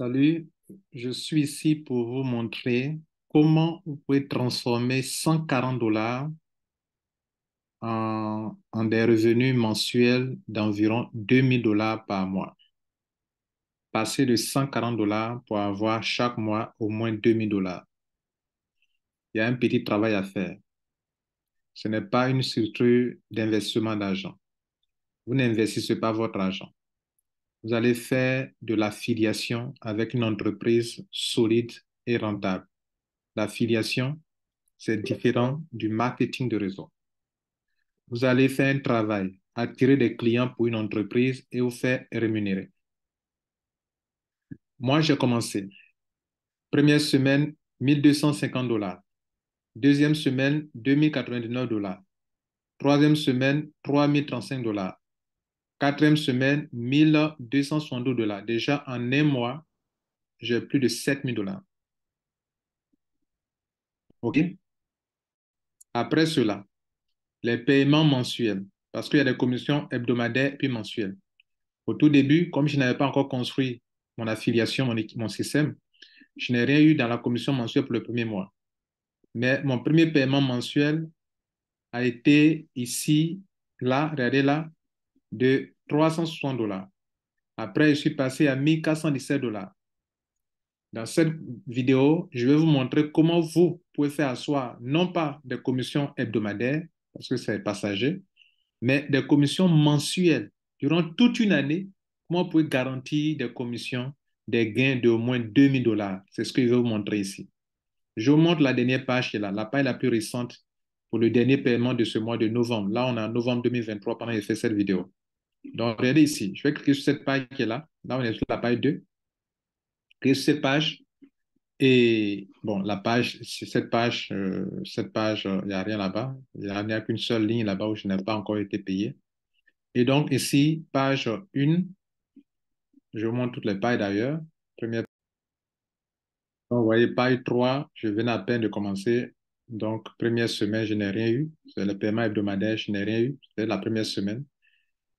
Salut, je suis ici pour vous montrer comment vous pouvez transformer 140 dollars en des revenus mensuels d'environ 2000 dollars par mois. Passer de 140 dollars pour avoir chaque mois au moins 2000 dollars. Il y a un petit travail à faire. Ce n'est pas une structure d'investissement d'argent. Vous n'investissez pas votre argent. Vous allez faire de l'affiliation avec une entreprise solide et rentable. L'affiliation, c'est différent du marketing de réseau. Vous allez faire un travail, attirer des clients pour une entreprise et vous faire rémunérer. Moi, j'ai commencé. Première semaine, 1250 dollars. Deuxième semaine, 2099 dollars. Troisième semaine, 3035 dollars. Quatrième semaine, 1262 dollars. Déjà, en un mois, j'ai plus de 7000 dollars. OK? Après cela, les paiements mensuels, parce qu'il y a des commissions hebdomadaires puis mensuelles. Au tout début, comme je n'avais pas encore construit mon affiliation, mon système, je n'ai rien eu dans la commission mensuelle pour le premier mois. Mais mon premier paiement mensuel a été ici, là, regardez là, de 360 dollars. Après, je suis passé à 1417 dollars. Dans cette vidéo, je vais vous montrer comment vous pouvez faire asseoir non pas des commissions hebdomadaires, parce que c'est passager, mais des commissions mensuelles. Durant toute une année, comment vous pouvez garantir des commissions, des gains d'au moins 2000 dollars. C'est ce que je vais vous montrer ici. Je vous montre la dernière page qui est là, la page la plus récente pour le dernier paiement de ce mois de novembre. Là, on est en novembre 2023 pendant que j'ai fait cette vidéo. Donc, regardez ici. Je vais cliquer sur cette page qui est là. Là, on est sur la page 2. Cliquez sur cette page. Et bon, la page, cette page, il n'y a rien là-bas. Il n'y a qu'une seule ligne là-bas où je n'ai pas encore été payé. Et donc, ici, page 1, je vous montre toutes les pages d'ailleurs. Première, donc, vous voyez, page 3, je venais à peine de commencer. Donc, première semaine, je n'ai rien eu. C'est le paiement hebdomadaire, je n'ai rien eu. C'est la première semaine.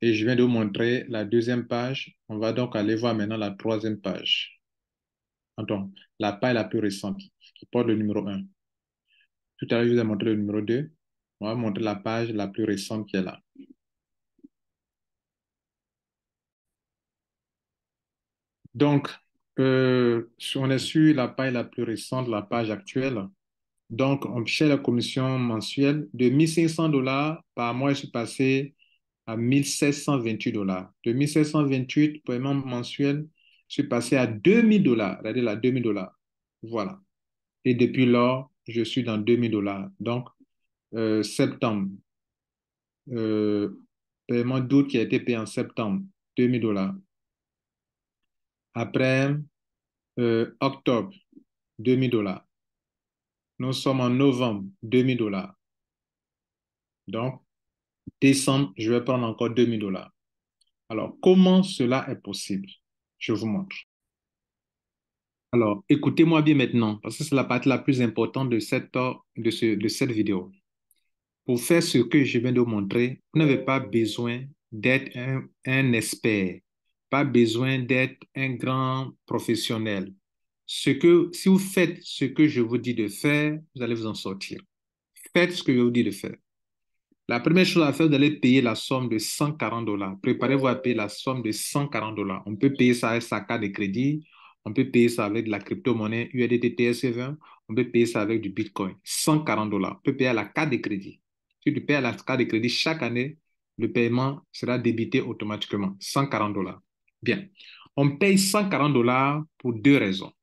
Et je viens de vous montrer la deuxième page. On va donc aller voir maintenant la troisième page. Donc, la page la plus récente, qui porte le numéro 1. Tout à l'heure, je vous ai montré le numéro 2. On va montrer la page la plus récente qui est là. Donc, on est sur la page la plus récente, la page actuelle. Donc, on cherche la commission mensuelle de 1500 dollars par mois, je suis passé à 1728 dollars. De 1728 paiement mensuel, je suis passé à 2000 dollars. Regardez là, 2000 dollars. Voilà. Et depuis lors, je suis dans 2000 dollars. Donc, septembre, euh, paiement d'août qui a été payé en septembre, 2000 dollars. Après, octobre, 2000 dollars. Nous sommes en novembre, 2000 dollars. Donc, décembre, je vais prendre encore 2000 dollars. Alors, comment cela est possible? Je vous montre. Alors, écoutez-moi bien maintenant, parce que c'est la partie la plus importante de cette vidéo. Pour faire ce que je viens de vous montrer, vous n'avez pas besoin d'être un expert, pas besoin d'être un grand professionnel. Si vous faites ce que je vous dis de faire, vous allez vous en sortir. Faites ce que je vous dis de faire. La première chose à faire, vous allez payer la somme de 140 dollars. Préparez-vous à payer la somme de 140 dollars. On peut payer ça avec sa carte de crédit. On peut payer ça avec de la crypto-monnaie USDT TRC20. On peut payer ça avec du Bitcoin. 140 dollars. On peut payer à la carte de crédit. Si tu payes à la carte de crédit chaque année, le paiement sera débité automatiquement. 140 dollars. Bien. On paye 140 dollars pour deux raisons.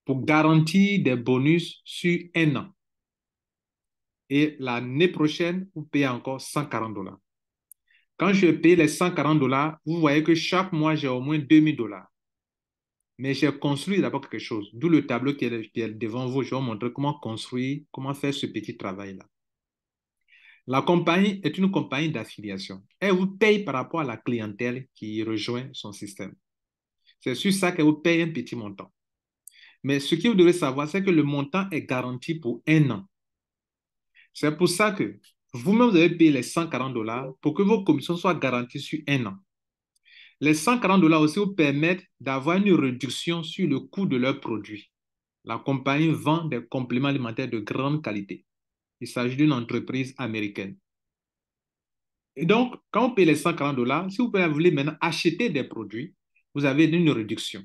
Pour garantir des bonus sur un an. Et l'année prochaine, vous payez encore 140 dollars. Quand je paye les 140 dollars, vous voyez que chaque mois, j'ai au moins 2000 dollars. Mais j'ai construit d'abord quelque chose. D'où le tableau qui est devant vous. Je vais vous montrer comment construire, comment faire ce petit travail-là. La compagnie est une compagnie d'affiliation. Elle vous paye par rapport à la clientèle qui rejoint son système. C'est sur ça qu'elle vous paye un petit montant. Mais ce que vous devez savoir, c'est que le montant est garanti pour un an. C'est pour ça que vous-même, vous avez payé les 140 dollars pour que vos commissions soient garanties sur un an. Les 140 dollars aussi vous permettent d'avoir une réduction sur le coût de leurs produits. La compagnie vend des compléments alimentaires de grande qualité. Il s'agit d'une entreprise américaine. Et donc, quand vous payez les 140 dollars, si vous voulez maintenant acheter des produits, vous avez une réduction.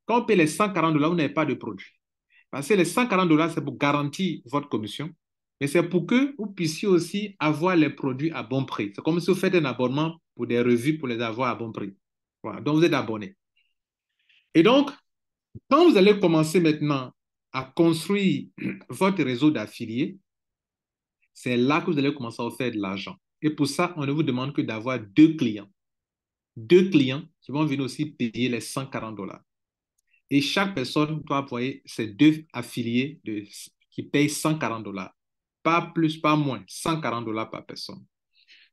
Quand vous payez les 140 dollars, vous n'avez pas de produit. Parce que les 140 dollars, c'est pour garantir votre commission, mais c'est pour que vous puissiez aussi avoir les produits à bon prix. C'est comme si vous faites un abonnement pour des revues pour les avoir à bon prix. Voilà, donc vous êtes abonné. Et donc, quand vous allez commencer maintenant à construire votre réseau d'affiliés, c'est là que vous allez commencer à faire de l'argent. Et pour ça, on ne vous demande que d'avoir deux clients. Deux clients qui vont venir aussi payer les 140 dollars. Et chaque personne doit envoyer ses deux affiliés qui payent 140 dollars. Pas plus, pas moins, 140 dollars par personne.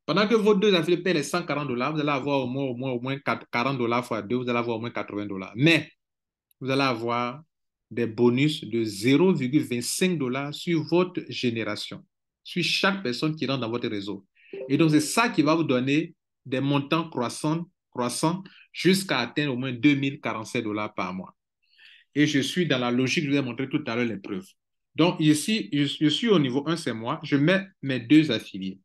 Pendant que vos deux affiliés payent les 140 dollars, vous allez avoir au moins 40 dollars fois deux, vous allez avoir au moins 80 dollars. Mais vous allez avoir des bonus de 0,25 dollars sur votre génération, sur chaque personne qui rentre dans votre réseau. Et donc, c'est ça qui va vous donner des montants croissants jusqu'à atteindre au moins 2047 dollars par mois. Et je suis dans la logique, je vous ai montré tout à l'heure les preuves. Donc, ici, je suis au niveau 1, c'est moi. Je mets mes deux affiliés.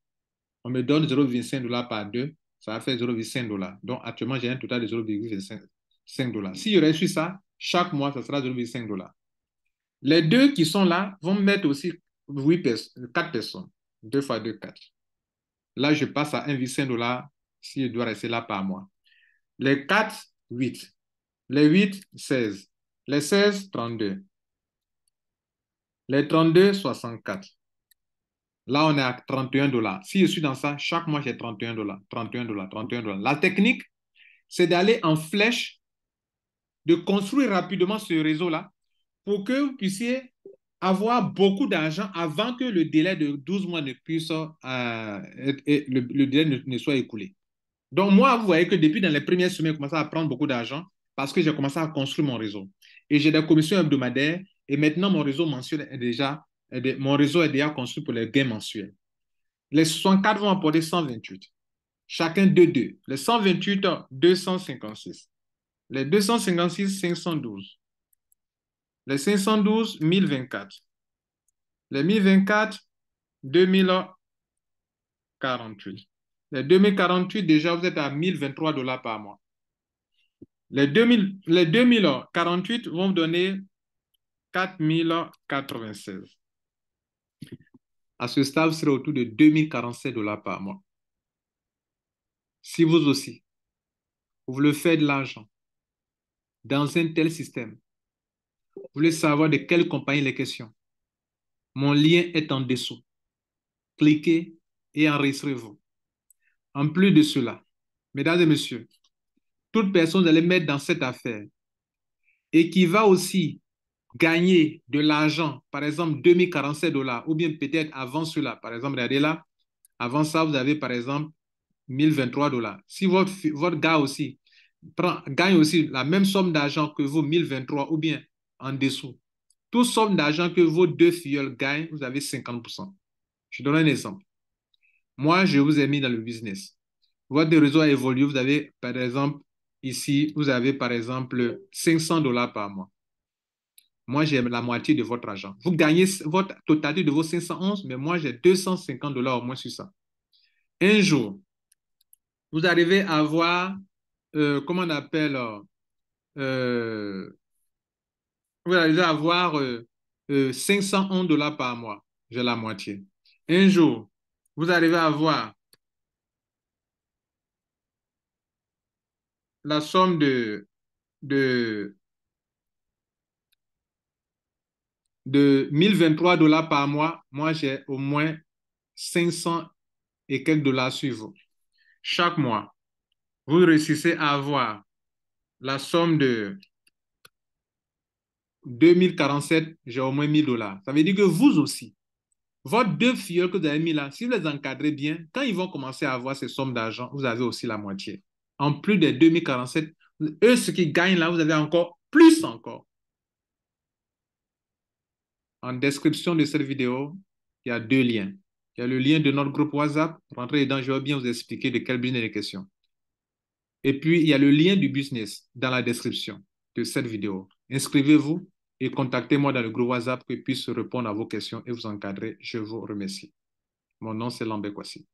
On me donne 0,25 dollars par deux, ça va faire 0,5 dollars. Donc, actuellement, j'ai un total de 0,25 dollars. Si je reçu ça, chaque mois, ça sera 0,5 dollars. Les deux qui sont là vont mettre aussi 4 personnes. 2 fois 2, 4. Là, je passe à 1,5 dollars si je dois rester là par mois. Les 4, 8. Les 8, 16. Les 16, 32. Les 32, 64. Là, on est à 31 dollars. Si je suis dans ça, chaque mois, j'ai 31 dollars, 31 dollars, 31 dollars. La technique, c'est d'aller en flèche, de construire rapidement ce réseau-là pour que vous puissiez avoir beaucoup d'argent avant que le délai de 12 mois ne puisse, le délai ne soit écoulé. Donc, moi, vous voyez que depuis dans les premières semaines, j'ai commencé à prendre beaucoup d'argent parce que j'ai commencé à construire mon réseau. Et j'ai des commissions hebdomadaires et maintenant, mon réseau mensuel est déjà, mon réseau est déjà construit pour les gains mensuels. Les 64 vont apporter 128. Chacun 2. Les 128, 256. Les 256, 512. Les 512, 1024. Les 1024, 2048. Les 2048, déjà, vous êtes à 1023 dollars par mois. Les 2048 vont vous donner 4096. À ce stade, vous serez autour de 2047 dollars par mois. Si vous aussi, vous voulez faire de l'argent dans un tel système, vous voulez savoir de quelle compagnie il est question, mon lien est en dessous. Cliquez et enregistrez-vous. En plus de cela, mesdames et messieurs, toute personne que vous allez mettre dans cette affaire et qui va aussi gagner de l'argent, par exemple 2047 dollars, ou bien peut-être avant cela, par exemple, regardez là, avant ça, vous avez par exemple 1023 dollars. Si votre gars aussi gagne aussi la même somme d'argent que vous, 1023, ou bien en dessous, toute somme d'argent que vos deux filles gagnent, vous avez 50%. Je donne un exemple. Moi, je vous ai mis dans le business. Votre réseau a évolué. Vous avez, par exemple, ici, vous avez, par exemple, 500 dollars par mois. Moi, j'ai la moitié de votre argent. Vous gagnez votre totalité de vos 511, mais moi, j'ai 250 dollars au moins sur ça. Un jour, vous arrivez à avoir, comment on appelle, euh, vous arrivez à avoir 511 dollars par mois. J'ai la moitié. Un jour, vous arrivez à avoir la somme de, de 1023 dollars par mois. Moi, j'ai au moins 500 et quelques dollars sur vous. Chaque mois, vous réussissez à avoir la somme de 2047, j'ai au moins 1000 dollars. Ça veut dire que vous aussi, vos deux filles que vous avez mis là, si vous les encadrez bien, quand ils vont commencer à avoir ces sommes d'argent, vous avez aussi la moitié. En plus des 2047, eux, ce qu'ils gagnent là, vous avez encore plus encore. En description de cette vidéo, il y a 2 liens. Il y a le lien de notre groupe WhatsApp. Rentrez dedans, je vais bien vous expliquer de quel business il est question. Et puis, il y a le lien du business dans la description de cette vidéo. Inscrivez-vous et contactez-moi dans le groupe WhatsApp pour que je puisse répondre à vos questions et vous encadrer. Je vous remercie. Mon nom, c'est Lambé Kwasi.